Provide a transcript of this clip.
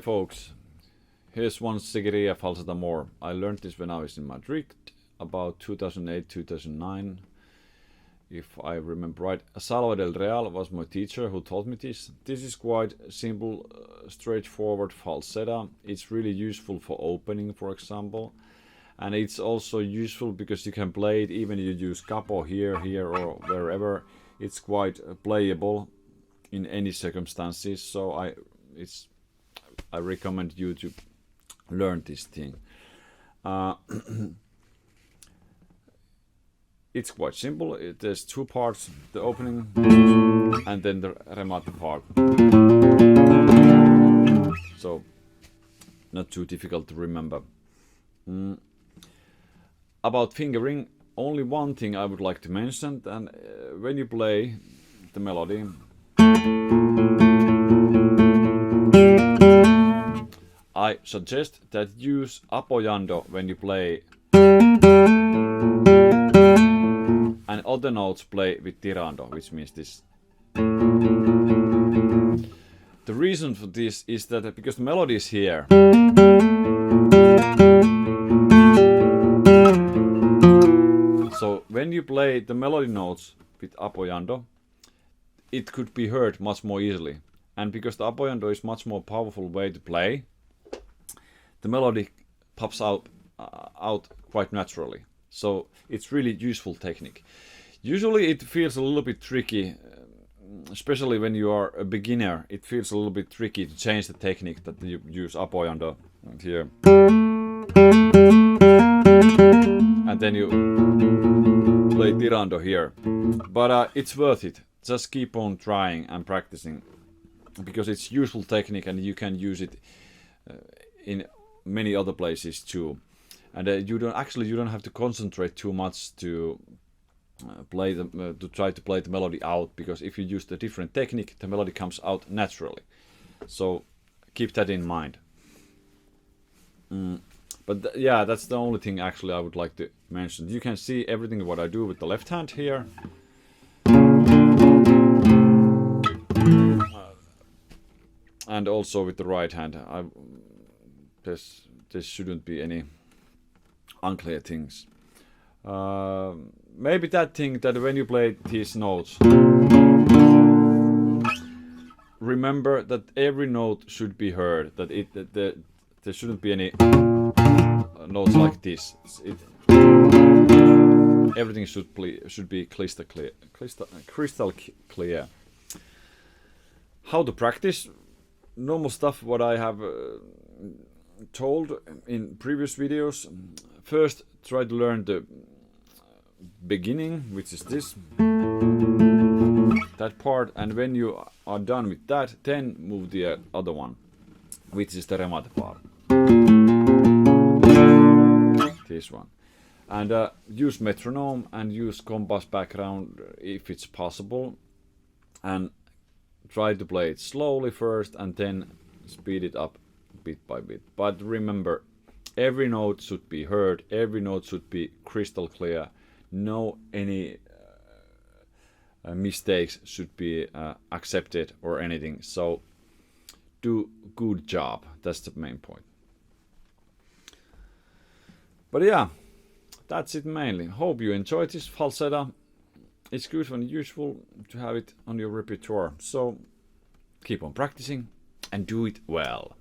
folks, here's one Seguiriya Falseta more. I learned this when I was in Madrid about 2008-2009, if I remember right. Salva del Real was my teacher who taught me this. This is quite simple, straightforward falseta. It's really useful for opening, for example, and it's also useful because you can play it even if you use capo here or wherever. It's quite playable in any circumstances, so I recommend you to learn this thing. It's quite simple. There's two parts: the opening and then the remate part. So not too difficult to remember. About fingering, only one thing I would like to mention, and when you play the melody, I suggest that use apoyando when you play, and other notes play with tirando, which means this. The reason for this is that because the melody is here, so when you play the melody notes with apoyando, it could be heard much more easily. And because the apoyando is much more powerful way to play, the melody pops out quite naturally. So it's really useful technique. Usually it feels a little bit tricky, especially when you are a beginner. It feels a little bit tricky to change the technique that you use apoyando here. And then you play tirando here. But it's worth it. Just keep on trying and practicing, because it's useful technique and you can use it in many other places too. And you don't have to concentrate too much to try to play the melody out, because if you use the different technique, the melody comes out naturally. So keep that in mind. But yeah, that's the only thing actually I would like to mention. You can see everything what I do with the left hand here. And also with the right hand. There shouldn't be any unclear things. Maybe that thing that when you play these notes, remember that every note should be heard. That there shouldn't be any notes like this. Everything should be crystal clear. How to practice? Normal stuff what I have told in previous videos. First, try to learn the beginning, which is this, that part, and when you are done with that, then move the other one, which is the remate part, this one. And use metronome and use compass background if it's possible, and try to play it slowly first and then speed it up bit by bit. But remember, every note should be heard, every note should be crystal clear. No any mistakes should be accepted or anything. So do good job. That's the main point. But yeah, that's it mainly. Hope you enjoyed this falseta. It's good and useful to have it on your repertoire. So keep on practicing and do it well.